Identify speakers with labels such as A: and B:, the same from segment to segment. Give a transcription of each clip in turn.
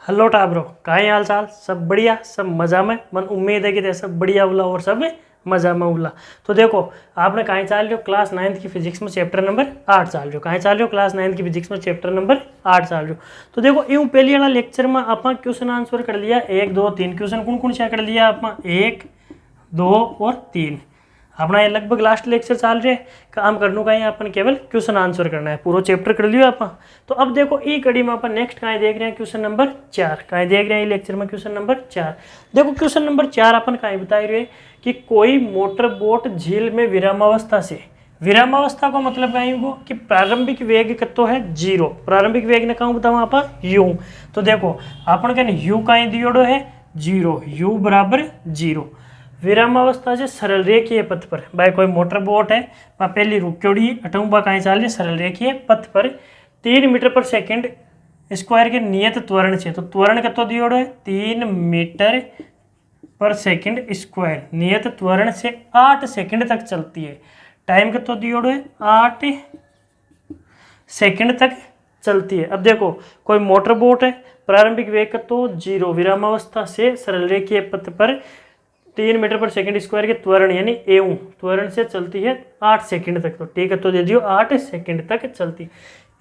A: Hello टाब्रो, काहे हाल चाल? सब बढ़िया, सब मज़ा में। मन उम्मीद है कि सब बढ़िया उला और सब मज़ा में उला। तो देखो, आपने कहीं चाल रहे हो क्लास 9th की फिजिक्स में चैप्टर नंबर 8 चाल रहे हो। कहीं चाल रहे हो क्लास 9th की फिजिक्स में चैप्टर नंबर 8 चाल रहे हो। तो देखो, यूँ पहले वाला लेक्चर में आप क्वेश्चन आंसर कर लिया 1 2 3 क्वेश्चन कौन कौन सा कर लिया आप 1 2 और 3। अपना ये लगभग लास्ट लेक्चर चल रहे काम करने का ही अपन केवल क्वेश्चन आंसर करना है, पूरा चैप्टर कर लियो आप। तो अब देखो ई कड़ी में अपन नेक्स्ट कहीं देख रहे हैं क्वेश्चन नंबर 4। कहीं देख रहे हैं लेक्चर में क्वेश्चन नंबर 4। देखो क्वेश्चन नंबर 4 अपन कहीं बता रहे हैं कि कोई मोटर बोट झील में विरामावस्था से, विरामावस्था को मतलब कहीं को कि प्रारंभिक वेग कतो है 0। प्रारंभिक वेग ने कहूँ बताऊँ आप यू। तो देखो अपन कहने यू कहीं दियोड़ो है 0, यू बराबर 0। विरामावस्था से सरल रेखीय पथ पर भाई कोई मोटर बोट है पहली रुक्योड़ी अटूबा कहीं चाल रही सरल रेखीय पथ पर 3 मीटर पर सेकंड स्क्वायर के नियत त्वरण से। तो त्वरण कतो दियोड़ो है 3 मीटर पर सेकंड स्क्वायर नियत त्वरण से 8 सेकंड तक चलती है। टाइम कतो दियोड़ो है 8 सेकंड तक चलती है। अब देखो कोई मोटर बोट है, प्रारंभिक वेग कतो 0, विरामावस्था से सरल रेखीय पथ पर 3 मीटर पर सेकंड स्क्वायर के त्वरण यानी एऊ त्वरण से चलती है 8 सेकंड तक। तो ठीक है, तो दे दियो 8 सेकंड तक चलती।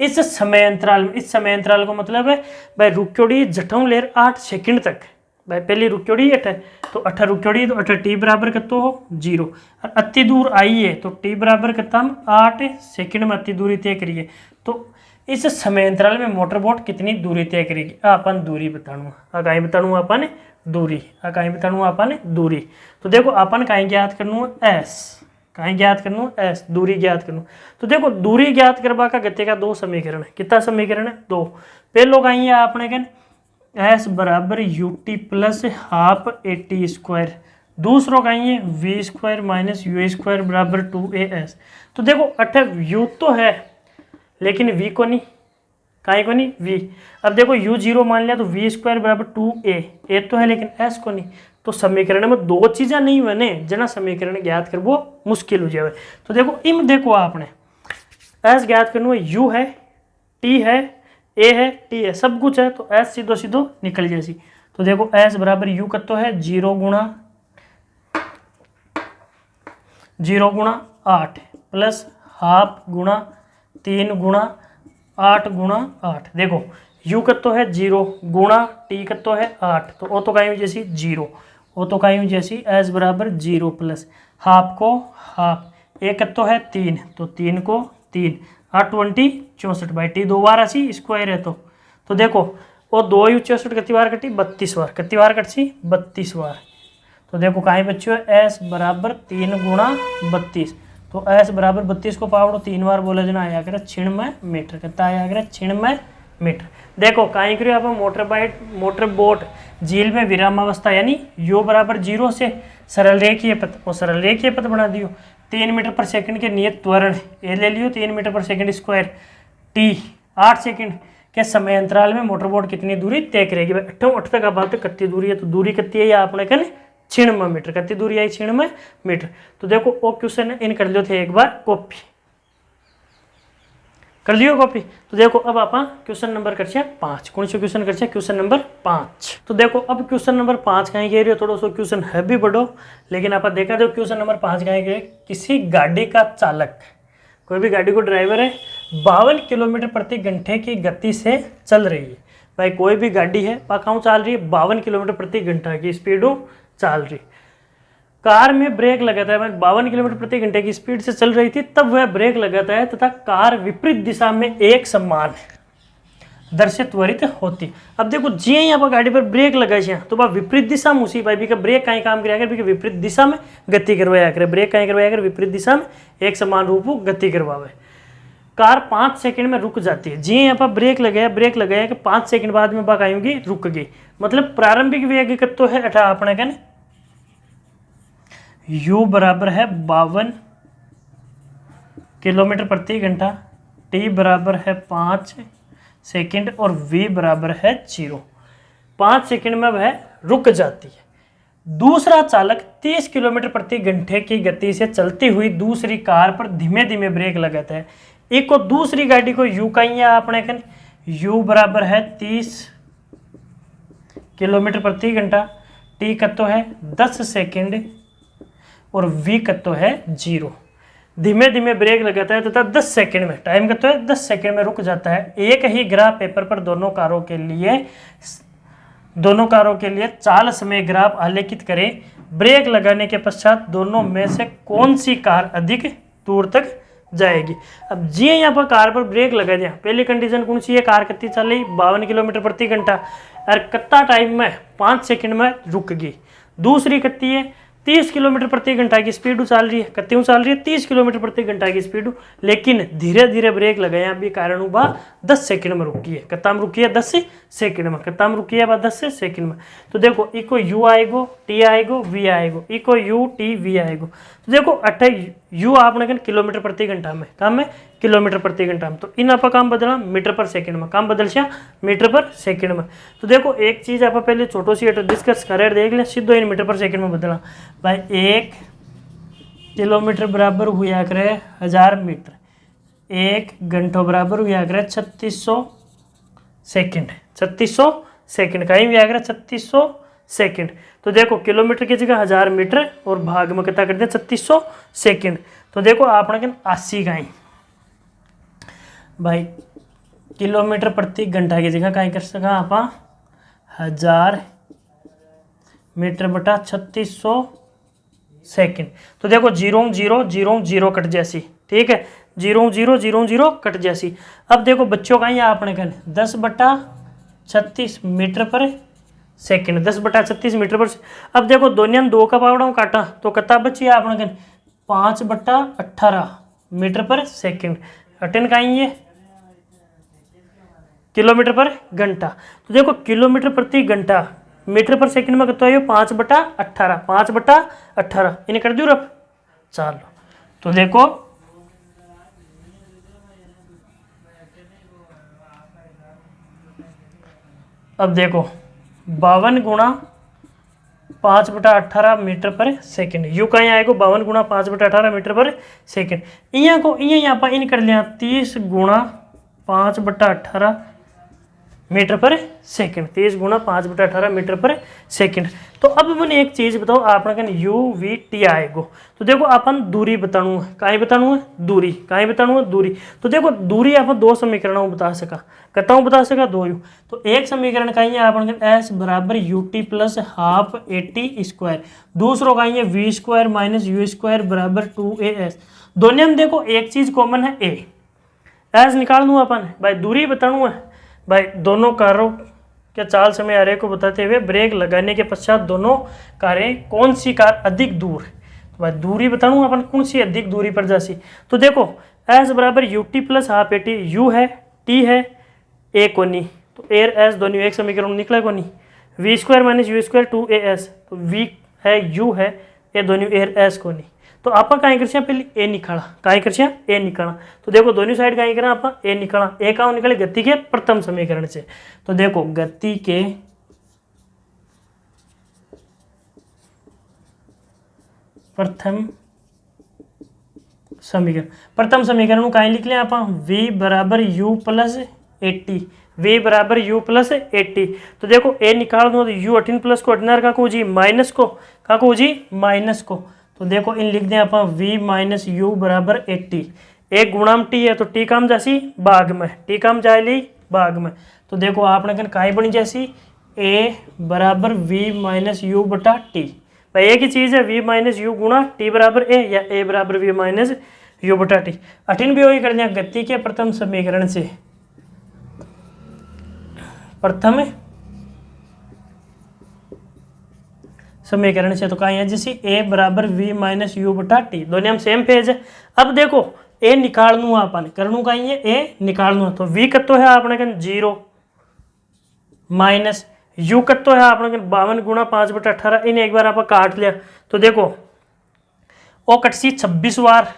A: इस समय अंतराल में, इस समय अंतराल को मतलब है भाई रुक्योड़ी जठों लेर 8 सेकंड तक। भाई पहली रुक्योड़ी 8 है तो 8 रुक्योड़ी तो 8 टी बराबर कतो हो 0। और अति दूर आई है तो टी बराबर करता हम 8 सेकंड में अति दूरी तय करिए। तो इस समय अंतराल में मोटर बोट कितनी दूरी तय करेगी अपन दूरी बताणु। कहीं बताणु अपन दूरी, कहीं बताणु अपन दूरी। तो देखो अपन कहीं ज्ञात करनू एस, कहीं ज्ञात करनू एस दूरी ज्ञात करनू। तो देखो दूरी ज्ञात करवा का गति का 2 समीकरण है। कितना समीकरण है 2। पहलो कहीं है आपने कह एस बराबर U T plus half A T square. दूसरो कहीं है V square minus U square बराबर 2as। तो देखो अठे यू तो है लेकिन वी को नहीं, कहीं को नहीं v। अब देखो u0 मान लिया तो v स्क्वायर बराबर 2a तो है लेकिन s को नहीं। तो समीकरण में 2 चीज़ें नहीं बने जना समीकरण ज्ञात कर वो मुश्किल हो जाए। तो देखो इम देखो आपने s ज्ञात करना है, u है t है a है t है सब कुछ है तो s सीधो सीधो निकल जाएगी। तो देखो s बराबर u कतो है 0 गुणा 8 प्लस हाफ गुणा 3 गुणा 8 गुणा 8। देखो u कतो है 0 गुणा t कतो है 8 तो ओ तो कहीं जैसी 0, ओ तो कहीं जैसी s बराबर 0 प्लस हाफ को हाफ ए कतो है 3 तो 3 को 3 8 20 64 बाई टी 2 बार आसी स्क्वायर है। तो देखो वो 2 यू 64 कितनी बार कटी 32 बार, कितनी बार कटसी 32 बार। तो देखो कहीं बच्चों s बराबर 3 गुणा 32 तो s बराबर 32 को पावड़ो 3 बार बोला जना आया करे 96 मीटर। कितना आया करे 96 मीटर। देखो कहीं करियो आप मोटर बोट झील में विरामावस्था यानी u बराबर 0 से सरल रेखीय पथ, वो सरल रेखीय पथ बना दियो। 3 मीटर पर सेकंड के नियत त्वरण ये ले लियो 3 मीटर पर सेकंड स्क्वायर t 8 सेकंड के समय अंतराल में मोटर बोट कितनी दूरी तय करेगी। भाई 8 तक अब कितनी दूरी है तो दूरी कितनी है आपने कहने 96 मीटर। कितनी दूरी आई 96 मीटर। तो देखो वो क्वेश्चन इन कर लियो थे एक बार कॉपी कर लियो कॉपी। तो देखो अब आप क्वेश्चन नंबर कर 5 कौन सा क्वेश्चन कर क्वेश्चन नंबर 5। तो देखो अब क्वेश्चन नंबर 5 कहीं कह रही हो थोड़ा सा क्वेश्चन है भी बड़ो लेकिन आप देखा दो क्वेश्चन नंबर 5 कहीं कह किसी गाड़ी का चालक, कोई भी गाड़ी को ड्राइवर है 52 किलोमीटर प्रति घंटे की गति से चल रही है। भाई कोई भी गाड़ी है पाकाऊ चल रही है 52 किलोमीटर प्रति घंटा की स्पीडों चल रही। कार में ब्रेक लगाता है, 52 किलोमीटर प्रति घंटे की स्पीड से चल रही थी तब वह ब्रेक लगाता है तथा कार विपरीत दिशा में एक समान दर से त्वरित होती। अब देखो जी यहाँ पर गाड़ी पर ब्रेक लगाए तो वह विपरीत दिशा में उसी भाई का ब्रेक कहीं काम कराया कर विपरीत दिशा में गति करवाया करे। ब्रेक कहीं करवाया कर विपरीत दिशा में एक समान रूप गति करवावे। कार 5 सेकंड में रुक जाती है। जी यहाँ पर ब्रेक लगाया कि 5 सेकंड बाद में बात आएंगी रुक गई। मतलब प्रारंभिक वेग कतो है 18 अपने कहने u बराबर है 52 किलोमीटर प्रति घंटा, t बराबर है 5 सेकंड और v बराबर है 0। 5 सेकंड में वह रुक जाती है। दूसरा चालक 30 किलोमीटर प्रति घंटे की गति से चलती हुई दूसरी कार पर धीमे धीमे ब्रेक लगाता है। एक को दूसरी गाड़ी को u कहीं है आपने कहीं u बराबर है 30 किलोमीटर प्रति घंटा, टी कत्तो है 10 सेकंड और वी कत्तो है 0। धीमे धीमे ब्रेक लगाता है तथा 10 सेकंड में, टाइम कत्तो है 10 सेकंड में रुक जाता है। एक ही ग्राफ पेपर पर दोनों कारों के लिए चाल समय ग्राफ आलेखित करें। ब्रेक लगाने के पश्चात दोनों में से कौन सी कार अधिक दूर तक जाएगी। अब जी यहाँ पर कार पर ब्रेक लगा दिया, पहली कंडीशन कौन सी है, कार कितनी चल रही 52 किलोमीटर प्रति घंटा और कितना टाइम में 5 सेकंड में रुक गई। दूसरी कितनी है 30 किलोमीटर प्रति घंटा की स्पीड चल रही है, कितनी चल रही है 30 किलोमीटर प्रति घंटा की स्पीड, लेकिन धीरे धीरे ब्रेक लगाया अभी कारण हुआ 10 सेकंड में रुकी है। कितना में रुकी है 10 सेकंड में, कितना में रुकी है 10 सेकंड में। तो देखो इको यू आएगो, टी आएगो, वी आएगो, इको यू टी वी आएगो। तो देखो 28 यू आपने किलोमीटर प्रति घंटा में, काम में किलोमीटर प्रति घंटा में, तो इन आप काम बदला मीटर पर सेकंड में, काम बदल से मीटर पर सेकंड में। तो देखो एक चीज आप पहले छोटो सी डिस्कस करे देख लें, सीधो इन मीटर पर सेकंड में बदला भाई। 1 किलोमीटर बराबर हुआ करे 1000 मीटर, 1 घंटों बराबर हुआ करे 3600 सेकंड, 3600 सेकंड कहीं भी आ गया 3600 सेकंड। तो देखो किलोमीटर की जगह 1000 मीटर और भाग में कितना कर दिया 3600 सेकंड। तो देखो आपने 80 का भाई किलोमीटर प्रति घंटा की जगह कहीं कर सका आप 1000 मीटर बटा 3600 सेकंड। तो देखो 0 0 0 0 कट जैसी, ठीक है 0 0 0 0 कट जैसी। अब देखो बच्चों का यहाँ आपने कहने 10 बटा 36 मीटर पर सेकंड, 10 बटा 36 मीटर पर। अब देखो दोनों 2 का पावड़ा काटा तो कितना बची है आपने कहने 5 बटा 18 मीटर पर सेकंड। अटेन का ये किलोमीटर पर घंटा। तो देखो किलोमीटर प्रति घंटा मीटर पर सेकंड में कितना है 5 बटा 18, 5 बटा 18 इन्हें कर दू रफ। चलो तो देखो अब देखो 52 गुणा 5 बटा 18 मीटर पर सेकंड, यू कहीं आएगा 52 गुणा 5 बटा 18 मीटर पर सेकंड। यहाँ को यहाँ पर इन कर लिया 30 गुणा 5 बटा 18 मीटर पर सेकंड, 30 गुणा 5 बटा 18 मीटर पर सेकंड। तो अब मैंने एक चीज बताओ आपने कहना यू वी टी आएगो। तो देखो अपन दूरी बताणु है, कहीं बताणु है दूरी, कहीं बताणु है दूरी। तो देखो दूरी अपन 2 समीकरणों बता सका, कहता बता सका 2 यू। तो एक समीकरण कहीं है आपने एस बराबर U T plus half A T square, दूसरों कहीं है V square minus U square बराबर 2as। दोनों में देखो एक चीज कॉमन है ए, एस निकाल दूँ अपन भाई, दूरी बताणु है भाई। दोनों कारों के चाल समय आरे को बताते हुए ब्रेक लगाने के पश्चात दोनों कारें कौन सी कार अधिक दूर, तो भाई दूरी बताऊँ अपन कौन सी अधिक दूरी पर जासी। तो देखो एस बराबर U T plus half A T, you है टी है ए को नहीं, तो एर एस दोनों एक समीकरण निकला को नहीं। V square minus U square 2as, तो वी है यू है ए दोनों एर एस को नहीं। तो आप कहीं कर पहले ए निकाला, कहीं कर ए निकाला। तो देखो दोनों साइड कहीं करा आप ए निकाला, ए का निकले गति के प्रथम समीकरण से। तो देखो गति के प्रथम समीकरण, प्रथम समीकरण कहीं लिख लिया आप v बराबर u प्लस 80, v बराबर u प्लस 80। तो देखो ए निकाल दो तो u 18 प्लस को 18 का को जी माइनस को का को जी माइनस को। तो देखो इन लिख दें आप v माइनस यू बराबर 80, एक गुणाम टी है तो टी काम जैसी भाग में, टी काम जाए ली भाग में। तो देखो आपने कहना काई बनी जैसी a बराबर v माइनस यू बटा टी। भाई एक ही चीज़ है v माइनस यू गुणा टी बराबर a या a बराबर v माइनस यू बटा टी। 18 भी वही कर दिया गति के प्रथम समीकरण से, प्रथम समीकरण से। तो कहीं है जैसे a बराबर v माइनस यू बटा टी, दोनों हम सेम पेज है। अब देखो a निकाल लूँ अपन करनू कहीं है a निकाल लूँ, तो v कत्तो है आपने कहना 0 माइनस u कत्तो है आपने कहना 52 गुणा 5 बटा 18, इन्हें एक बार आप काट लिया। तो देखो ओ कटसी 26 बार,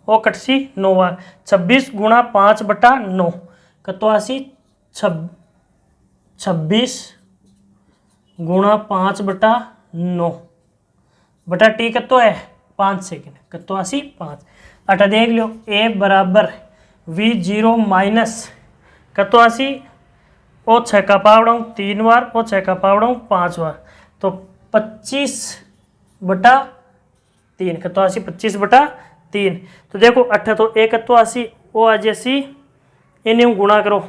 A: ओ कटसी 9 बार, 26 गुणा 5 बटा 9 कत्तो आसी 26 गुणा 5 बटा 9 बटा टी कत्तो है 5 सेकंड, कत्तो आसी 5। अटा देख लो a बराबर v0 माइनस कत्तो आसी ओ 6 का पावड़ा 3 बार, ओ 6 का पावड़ा 5 बार, तो 25/3 कतो आसी 25/3। तो देखो 8 तो 1 कतो आसी, ओ आज असी इन्हें गुणा करो,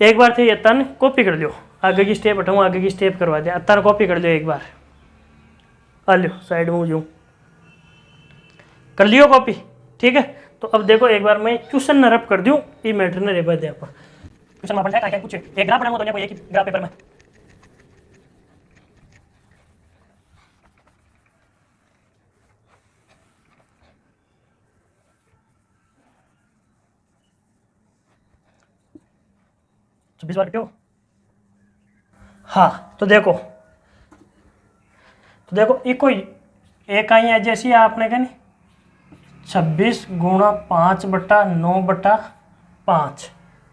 A: एक बार थे ये तन कॉपी कर लो, आगे की स्टेप हटाऊँ, आगे की स्टेप करवा दिया, तन कॉपी कर लो एक बार, आ लो साइड में जो कर लियो कॉपी, ठीक है। तो अब देखो एक बार मैं क्वेश्चन न रब कर दूं, ये मैटर ने रेबा दे अपन क्वेश्चन में अपन क्या कुछ एक ग्राफ बनाऊंगा तो कोई एक ग्राफ पेपर में तो 20 बार क्यों। हाँ तो देखो ये कोई एक आई है जैसी आपने कहा नहीं 26 गुणा 5/9/5,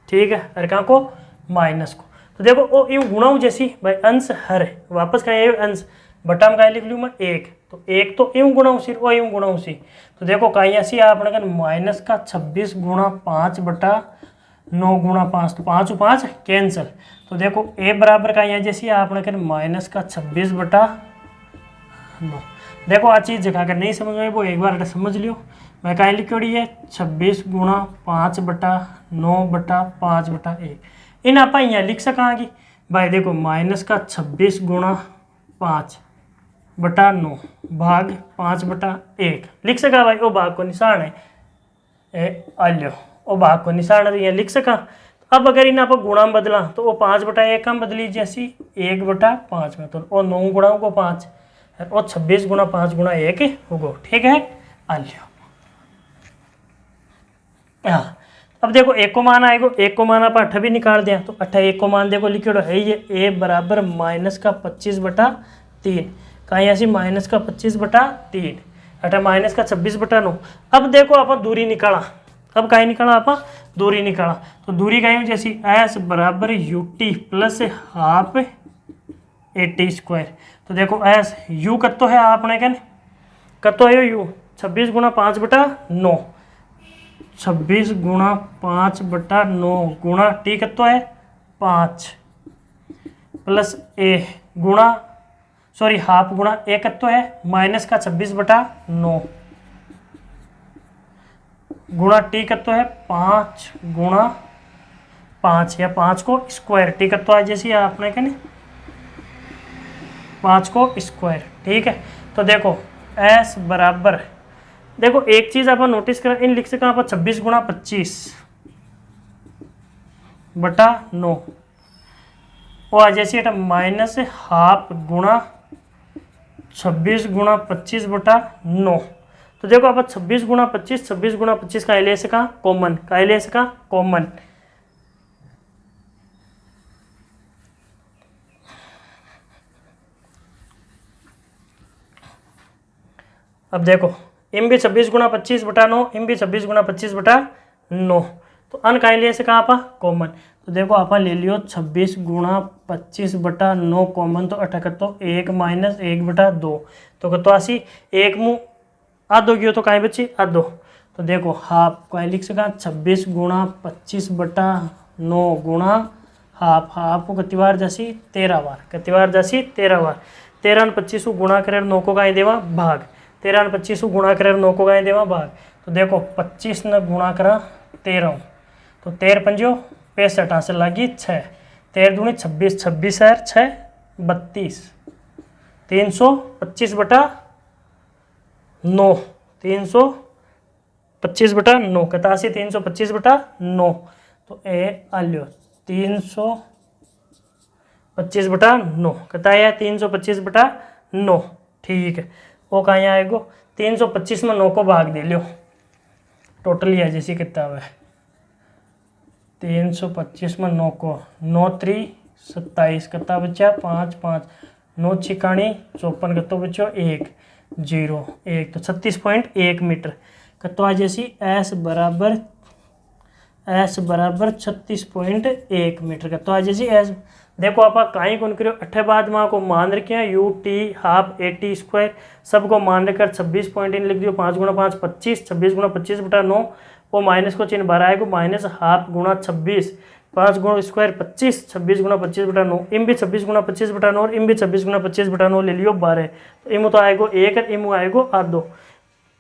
A: ठीक है, हर का को माइनस को। तो देखो वो यूँ गुणा जैसी भाई अंश हर वापस का ये अंश बटा में का लिख लूँ मैं 1, तो 1 तो यूँ गुणा सिर्फ वो यूँ गुणा सी। तो देखो कहीं ऐसी आपने कहा माइनस का 26 गुणा 5/9/5, तो 5 5 कैंसल। तो देखो ए बराबर का यहाँ जैसी आपने कहा माइनस का 26/9। देखो आ चीज़ जगह कर नहीं समझ में वो एक बार समझ लियो, मैं कहीं लिखी है 26 गुणा 5/9/5/1। इन आप यहाँ लिख सकांगी भाई, देखो माइनस का 26 गुणा 5/9 भाग 5/1 लिख सका भाई, वो भाग को निशान है ए आल्यो, वो भाग को निशान है यहाँ लिख सका। अब अगर इन आप गुणा में बदला तो वो 5/1 का बदली जैसी 1/5 में, तो वो 9 गुणा को 5 और 26 गुणा 5 गुणा 1 होगा, ठीक है आल्यो। हाँ अब देखो एक को मान आएगा, एक को मान आप 8 भी निकाल दें तो 8 एक को मान देखो लिखियो है ये ए बराबर माइनस का 25/3, कहीं ऐसी माइनस का 25/3, 8 माइनस का 26/9। अब देखो आप दूरी निकाला, अब कहीं निकाला आप दूरी निकाला, तो दूरी कहीं जैसी एस बराबर UT plus half eighty square. तो देखो एस यू कत्तो है आपने कहने कत्तो है यू 26 गुणा 5/9, 26 गुणा 5/9 गुणा टी कत्तो है 5 प्लस ए गुणा सॉरी हाफ गुणा ए कत्तो है माइनस का 26/9 गुणा टी कत्तो है 5 गुणा 5 या 5 को स्क्वायर, टी कत्तो है जैसी आपने कहने 5 को स्क्वायर, ठीक है। तो देखो एस बराबर देखो एक चीज आप नोटिस करें, इन लिख सका आप 26 गुणा 25/9 और जैसे माइनस हाफ गुणा 26 गुणा 25/9। तो देखो आप 26 गुणा 25 का ले सका कॉमन, का ले सका कॉमन, अब देखो इम भी 26 गुणा 25/9, इम भी 26 गुणा 25/9, तो अन का ले सका आप कॉमन। तो देखो आप ले लियो 26 गुणा 25/9 कॉमन, तो 8 कतो 1 माइनस 1/2, तो कतो आसी 1 मुँह आधो गयो तो कहीं बची आधो। तो देखो हाफ कहीं लिख सका 26 गुणा 25/9 गुणा हाफ, हाफ को कितनी बार जैसी 13 बार, कितनी बार जैसी 13 बार, 13 और 25 को गुणा करे 9 को कहीं देवा भाग, 13 और 25 को गुणा करे 9 को कहीं देवा भाग। तो देखो 25 ने गुणा करा 13, तो 13 पंजो 65 से लगी 6, 13 दूनी 26, 26 है 6 32, 325/9, 325/9 कतासी 325/9, तो ए आल्यो 325/9 कताया 325/9, ठीक है। वो कहीं आएगा 325 में 9 को भाग दे लियो, टोटल है जैसी किताब है 325 में 9 को 9 3 27 कता बचा 5 5 9 छिकाणी 54 कतो बचो 1 0 1, तो 36.1 मीटर कतो आ जैसी एस बराबर 36.1 मीटर कतो आ जैसी एस। देखो आप कहीं कौन करो 8 बाद में को मान रखे हैं U T half eighty square सबको मान रखकर 26 पॉइंट इन लिख दियो 5 गुणा 5 25, 26 गुणा 25/9 वो माइनस को चिन्ह बाहर आएगा, माइनस हाफ गुणा 26, 5 गुणा स्क्वायर 25, 26 गुणा 25/9, इम भी 26 गुणा 25/9 और इम भी 26 गुणा 25/9 ले लियो 12। तो इम तो आएगा 1 और इम आएगा आधो।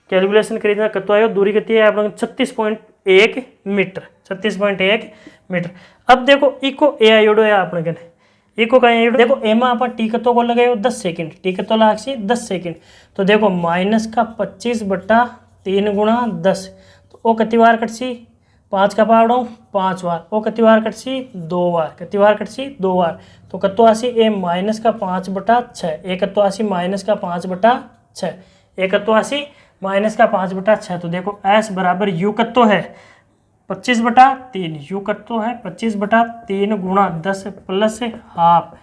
A: कैलकुलेशन करीदा कतो आयो, दूरी कितनी है आप 36.1 मीटर, 36.1 मीटर। अब देखो इको ए आयोडो है आपने कने, इको का आयोडो देखो एमा आप टी कतो को लगायो 10 सेकंड, टी कतो लागसी 10 सेकंड। तो देखो माइनस का 25/3 गुणा 10, तो वो कितनी बार कटसी, 5 का पावड़ो 5 बार, वो कितनी बार कटसी 2 बार, कितनी बार कटसी 2 बार। तो कतो आसी ए माइनस का 5/6, ए कतो आसी माइनस का 5/6, ए कतो आसी माइनस का 5/6। तो देखो एस बराबर यू कतो है 25/3, यू कतो है 25/3 गुणा 10 प्लस हाफ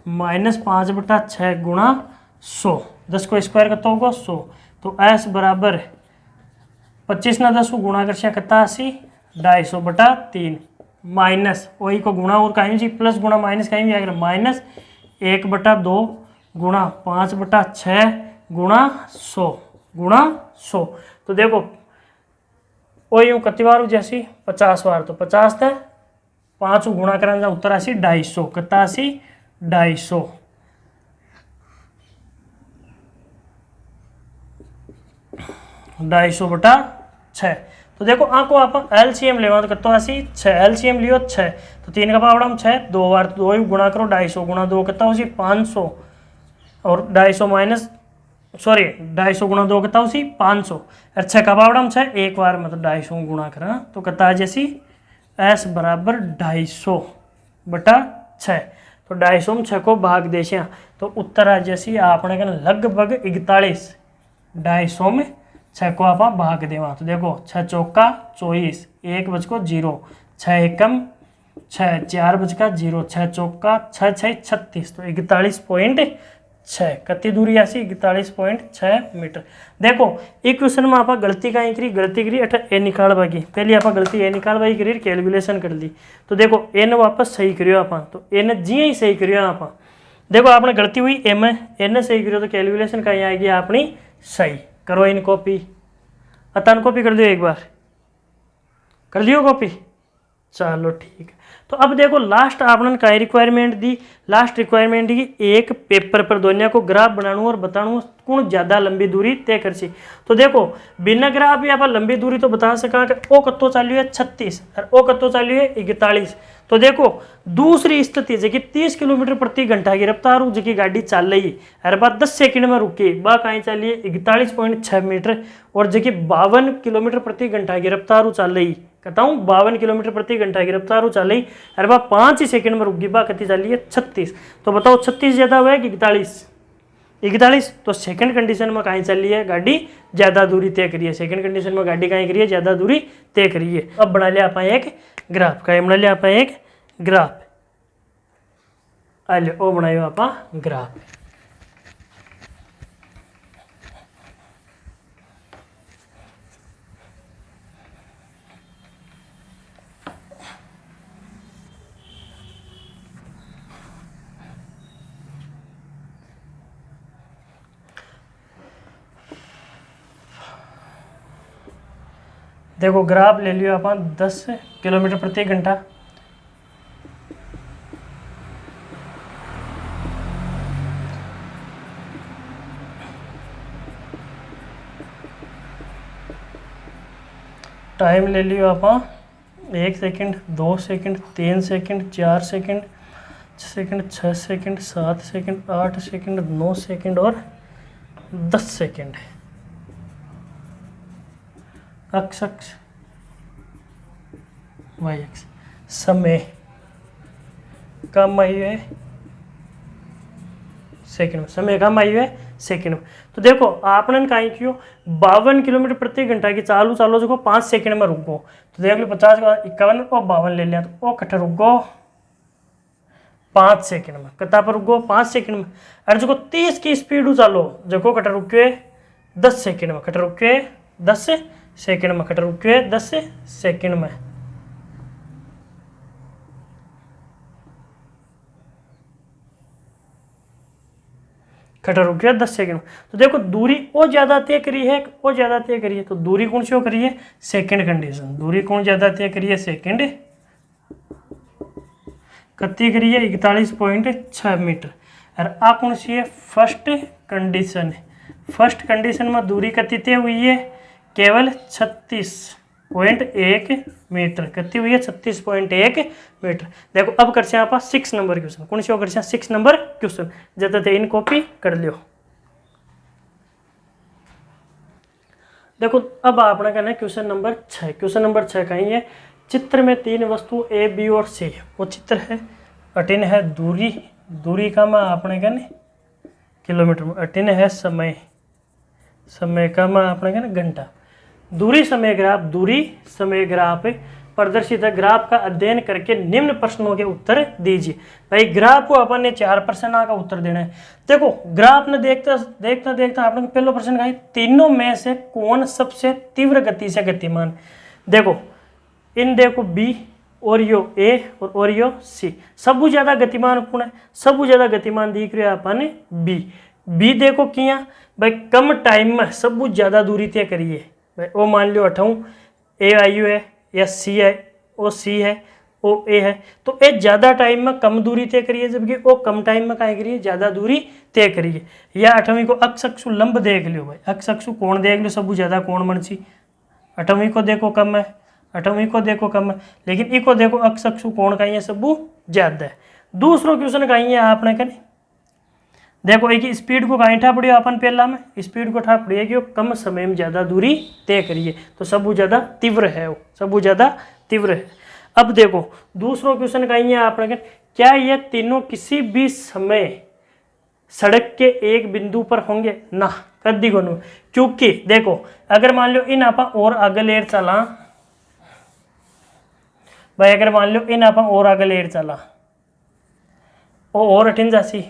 A: माइनस 5/6 गुणा 100, 10 को स्क्वायर कतो होगा 100। तो एस बराबर 25 ना 10 को गुणा कर 81, 250/3 माइनस वही को गुणा और कहीं जी प्लस गुणा माइनस कहीं भी आएगा, माइनस 1/2 गुणा 5/6 गुणा 100 गुणा 100। तो देखो वो यूँ कितनी बार जैसी 50 बार, तो 50 थे 5 गुणा करें उत्तर आसी 250, कितना आसी 250, 250/6। तो देखो आपको आप एलसीएम लेवा तो कितना आसी 6, एलसीएम लियो 6, तो 3 का पावड़ा हम 6, 2 बार 2 गुणा करो 250 गुणा 2 कितना हो 500, और 250 माइनस सॉरी 250 गुणा 2 कितना उसी 500, और 6 का पावड़ा हम 6, एक बार मतलब 250 गुणा करा तो कितना आ जैसी एस बराबर 250/6। तो 250 में 6 को भाग देशिया तो उत्तर आ जैसी आपने कहना लगभग 41, 250 में 6 को आप भाग देवा। तो देखो 6 चौका 24, 1 बज को 0, 6 एकम 6, 4 बज का 0, 6 चौका 6 6 36, तो 41.6 कति दूरी आसी 41.6 मीटर। देखो एक क्वेश्चन में आप गलती का गलती करी अठ ए निकाल बाकी, पहले आप गलती ए निकाल बाकी करी कैलकुलेशन कर ली। तो देखो ए ने वापस सही करियो आप, तो ए ने जी ही सही करियो आप। देखो आपने गलती हुई ए में, ए ने सही करियो तो कैलकुलेशन कहीं आएगी अपनी सही। करो इन कॉपी, अतन कॉपी कर दियो, एक बार कर दियो कॉपी, चलो ठीक है। तो अब देखो लास्ट आपने का रिक्वायरमेंट दी, लास्ट रिक्वायरमेंट दी एक पेपर पर दोनों को ग्राफ बनाणु और बताणु कौन ज़्यादा लंबी दूरी तय कर सी। तो देखो बिना ग्राफ भी आप लंबी दूरी तो बता सका कि ओ कत्तो चालू है 36 और ओ कत्तो चालू है 41। तो देखो दूसरी स्थिति जबकि 30 किलोमीटर प्रति घंटा की रफ्तार हो जबकि गाड़ी चल रही है, हर बार 10 सेकंड में रुकी बा कहीं चलिए 41.6 मीटर, और जबकि 52 किलोमीटर प्रति घंटा की रफ्तार चल रही, कहता हूँ 52 किलोमीटर प्रति घंटा की रफ्तार चल रही, हर बार 5 ही सेकंड में रुक गई बा कती चलिए 36। तो बताओ 36 ज्यादा हुआ है कि 41? तो सेकंड कंडीशन में कहीं चल रही है गाड़ी ज्यादा दूरी तय करिए, सेकंड कंडीशन में गाड़ी कहीं करिए ज्यादा दूरी तय करिए। अब बना लिया आप एक ग्राफ, कहीं बना लिया आप एक ग्राफ, आइए वो बनाइयो आप ग्राफ। देखो ग्राफ ले लियो आप 10 किलोमीटर प्रति घंटा, टाइम ले लियो आप 1 second, 2 second, 3 second, 4 second, 5 second, 6 second, 7 second, 8 second, 9 second और 10 सेकंड। अक्ष वाई अक्ष समय कम आई है सेकंड में, समय कम आई है सेकंड में। तो देखो आपने कहीं क्यों 52 किलोमीटर प्रति घंटा की चालू जो 5 सेकंड में रुक गो, तो देख लो 50 का 51 और 52 ले लिया, तो वो कट्ठा रुक गो 5 सेकंड में, कता पर रुक गो 5 सेकंड में। और जो 30 की स्पीड चालो जो कट्ठा रुके 10 सेकंड में, कट्ठा रुके 10 सेकंड में, कट्ठा रुके 10 सेकंड में। खड़ा रुक गया 10 सेकंड। तो देखो दूरी और ज़्यादा तय करी है, और ज़्यादा तय करी है, तो दूरी कौन सी हो करी है, सेकंड कंडीशन। दूरी कौन ज़्यादा तय करी है, सेकंड। कत्ती करी है 41.6 मीटर। और आ कौन सी है, फर्स्ट कंडीशन है। फर्स्ट कंडीशन में दूरी कत्ती तय हुई है, केवल 36.1 मीटर। कत्ती हुई है 36.1 मीटर। देखो अब कर से आप 6 नंबर क्वेश्चन। कौन से कर से 6 नंबर क्वेश्चन, जब तक इन कॉपी कर लियो। देखो अब आपने कहना है क्वेश्चन नंबर 6। क्वेश्चन नंबर 6 कहीं है, चित्र में 3 वस्तु ए, बी और सी। वो चित्र है, अटिन है दूरी, दूरी का मैं आपने कहना किलोमीटर में, अटिन है समय, समय का मैं आपने कहना घंटा। दूरी समय ग्राफ, दूरी समय ग्राफ प्रदर्शित है। ग्राफ का अध्ययन करके निम्न प्रश्नों के उत्तर दीजिए। भाई ग्राफ को अपन ने 4 प्रश्न का उत्तर देना है। देखो ग्राफ ने देखता देखता देखता आपने पहला प्रश्न कहा, तीनों में से कौन सबसे तीव्र गति से गतिमान। देखो इन देखो बी और यो ए और यो सी, सबू ज्यादा गतिमान कौन है, सबू ज्यादा गतिमान दिख रहा है अपन बी। बी देखो किया भाई कम टाइम में सबू ज्यादा दूरी तय करिए। भाई ओ मान लो 8 ए आई यू है, या सी है, ओ सी है, ओ ए है, तो ए ज़्यादा टाइम में कम दूरी तय करिए, जबकि ओ कम टाइम में क्या करिए, ज़्यादा दूरी तय करिए। या 8वीं को अक्ष अक्षु लंब देख लो भाई, अक्ष अक्षु कोण देख लो, सबू ज़्यादा कोण बनसी। 8वीं को देखो कम है, 8वीं को देखो कम है, लेकिन इको देखो अक्ष अक्षु कोण का सबू ज़्यादा है। दूसरो क्वेश्चन का आपने करें, देखो एक स्पीड को कहीं ठा पड़ियो अपन पहला में, स्पीड को ठा पड़ी है कि वो कम समय में ज़्यादा दूरी तय करिए, तो सबू ज़्यादा तीव्र है, वो सबू ज़्यादा तीव्र है। अब देखो दूसरो क्वेश्चन का आपने, क्या ये तीनों किसी भी समय सड़क के एक बिंदु पर होंगे ना, कद्दी को नो। क्योंकि देखो अगर मान लो इन आप और आगे लेर चला भाई, अगर मान लो इन आप और आगे लेर चला और अठिन जासी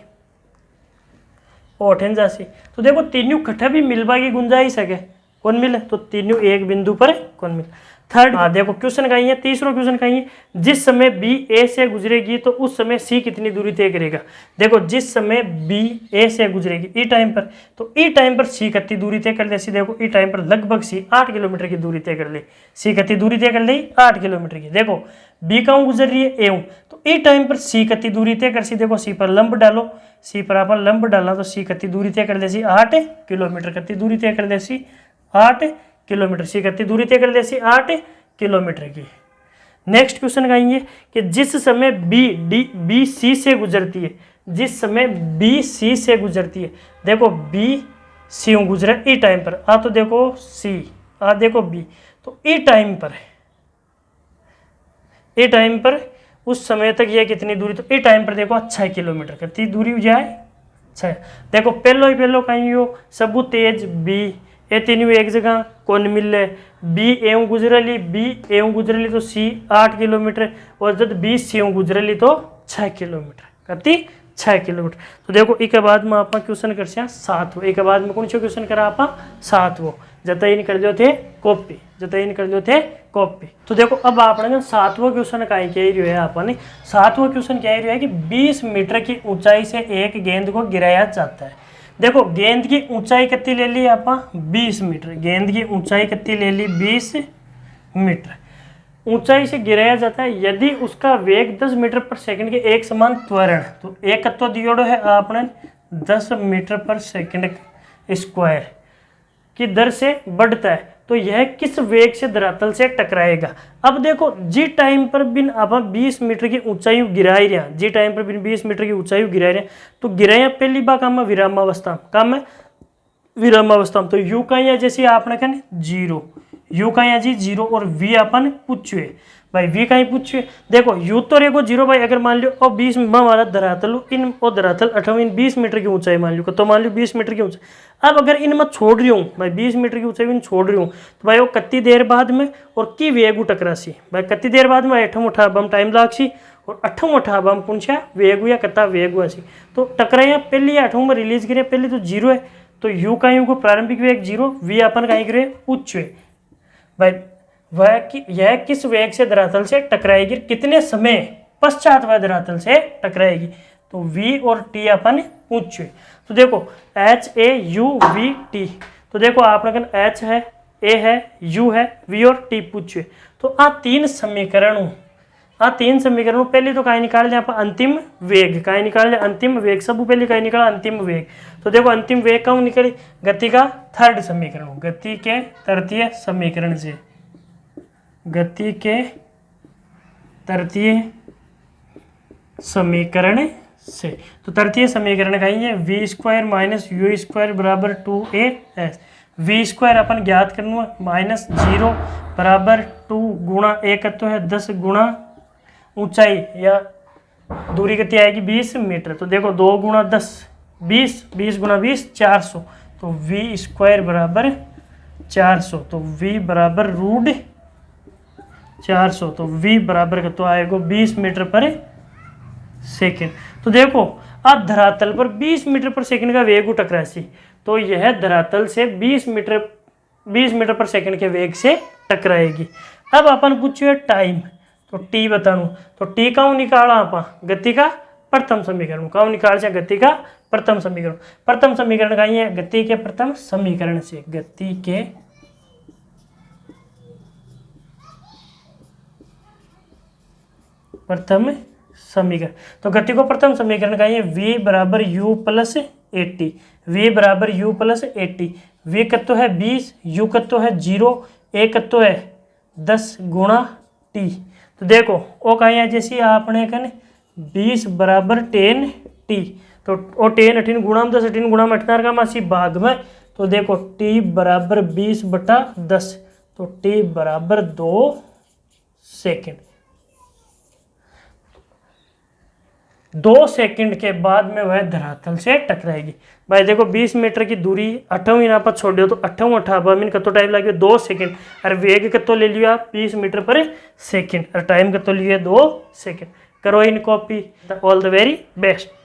A: ओठन जासी, तो देखो तीनों कट्ठा भी मिलवा की गुंजाइश है, कौन मिले, तो तीनों एक बिंदु पर कौन मिले। थर्ड देखो क्वेश्चन का है, तीसरा क्वेश्चन का है, जिस समय बी ए से गुजरेगी तो उस समय सी कितनी दूरी तय करेगा। देखो जिस समय बी ए से गुजरेगी ई टाइम पर, तो ई टाइम पर सी कितनी दूरी तय कर ले। सी देखो ई टाइम पर लगभग सी 8 किलोमीटर की दूरी तय कर ले। सी कितनी दूरी तय कर ले, 8 किलोमीटर की। देखो बी कहूँ गुजर रही है ए, तो ई टाइम पर सी कितनी दूरी तय कर सी। देखो सी पर लंब डालो, सी पर अपन लंब डाला तो सी कितनी दूरी तय कर दे सी 8 किलोमीटर। कितनी दूरी तय कर दे सी 8 किलोमीटर। सी कितनी दूरी तय कर दे सी 8 किलोमीटर की। नेक्स्ट क्वेश्चन का ये कि जिस समय बी सी से गुजरती है, जिस समय बी सी से गुजरती है, देखो बी सी गुजरा ई टाइम पर, आ तो देखो सी, आ देखो बी, तो ई टाइम पर, ई टाइम पर उस समय तक ये कितनी दूरी, तो ई टाइम पर देखो 6 किलोमीटर। कितनी दूरी हो जाए 6। देखो पहलो कहीं हो सबू तेज बी ए, तीनों एक जगह कौन मिले, बी एवं गुजरली, बी एवं गुजरली तो सी 8 किलोमीटर, और जब बी सी एवं गुजरली तो 6 किलोमीटर। कितनी 6 किलोमीटर। तो देखो एक बाद में आप क्वेश्चन कर 7वो, एक बाद में कौन सा क्वेश्चन करा आप 7वो, जत इन कर लो थे कॉपी, जत इन कर लो थे कॉपी। तो देखो अब आपने 7वां क्वेश्चन का क्या ही है, आपने 7वां क्वेश्चन क्या ही है कि 20 मीटर की ऊंचाई से एक गेंद को गिराया जाता है। देखो गेंद की ऊंचाई कितनी ले ली आप 20 मीटर, गेंद की ऊंचाई कितनी ले ली 20 मीटर ऊंचाई से गिराया जाता है। यदि उसका वेग 10 मीटर पर सेकंड के एक समान त्वरण, तो एक तत्व दियोड़ो है आपने 10 मीटर पर सेकंड स्क्वायर की दर से बढ़ता है, तो यह किस वेग से धरातल से टकराएगा। अब देखो जी टाइम पर बिन आप 20 मीटर की ऊंचाई गिरा ही रहा, जी टाइम पर बिन 20 मीटर की ऊंचाई गिरा रहे, तो गिराया पहली बार काम है विरामावस्था, काम है विरामावस्था। तो यू का या जैसे आपने कहने 0, यू का या जी 0 और वी अपन पूछे भाई, वी का ही पूछे। देखो यू तो रेगो 0 भाई, अगर मान लो और 20 में हमारा धरातल इन और धरातल 18 20 मीटर की ऊंचाई मान लो, तो मान लो 20 मीटर की ऊंचाई। अब अगर इन मैं छोड़ रही हूँ भाई 20 मीटर की ऊंचाई इन छोड़ रही हूँ, तो भाई वो कितनी देर बाद में और की वेग टकरा सी भाई, कितनी देर बाद में 8 उठा बम टाइम लाग सी, और 8 उठा बम पूछा वेग या कत्ता वेग हुआ सी, तो टकराया पहले 8 में रिलीज करे पहले तो 0 है, तो यू का यू को प्रारंभिक वेग 0, वी अपन कहीं करे उच्च वेग भाई, वह कि यह किस वेग से धरातल से टकराएगी, कितने समय पश्चात वह धरातल से टकराएगी, तो v और t अपन पूछे। तो देखो HAUVT, तो देखो आपने कहना H है, A है, U है, V और T पूछे। तो आ तीन समीकरणों पहले तो कहीं निकाल लें आप अंतिम वेग, कहीं निकाल लें अंतिम वेग, सब पहले कहीं निकाला अंतिम वेग। तो देखो अंतिम वेग कहाँ निकले, गति का थर्ड समीकरण, गति के तृतीय समीकरण से, गति के तृतीय समीकरण से। तो तृतीय समीकरण का ही है v square minus U square बराबर 2as। v स्क्वायर अपन ज्ञात करना माइनस 0 बराबर 2 गुणा एक तो है 10 गुणा ऊंचाई या दूरी कितनी आएगी 20 मीटर। तो देखो 2 गुणा 10 20, 20 गुणा 20 400, तो v स्क्वायर बराबर 400, तो v बराबर रूट 400, तो v बराबर तो आएगा 20 मीटर पर सेकेंड। तो देखो अब धरातल पर 20 मीटर पर सेकंड का वेग उठक राशि, तो यह धरातल से 20 मीटर पर सेकंड के वेग से टकराएगी। अब अपन पूछिए टाइम, तो टी बताऊँ, तो टी का निकाला आप गति का प्रथम समीकरण, का निकाल से गति का प्रथम समीकरण। प्रथम समीकरण का ही है गति के प्रथम समीकरण से, गति के प्रथम समीकरण। तो गति को प्रथम समीकरण का ये v बराबर u प्लस 80, v बराबर u प्लस 80। v कत्तो है 20, u कत्तो है 0, a कत्तो है 10 गुणा t। तो देखो वो कहीं है जैसे आपने कन 20 बराबर 10 t, तो वो 10 18 गुणा में 10 18 गुणा में 18 का मासी भाग में। तो देखो t बराबर 20 बटा 10, तो t बराबर 2 सेकेंड। 2 सेकंड के बाद में वह धरातल से टकराएगी। भाई देखो 20 मीटर की दूरी 8 यहाँ पर छोड़ दो, तो 8 मीन कतो टाइम लगे 2 सेकंड, और वेग कतो ले लियो आप 20 मीटर पर सेकंड, और टाइम कतो लिए 2 सेकंड। करो इन copy. All the very best.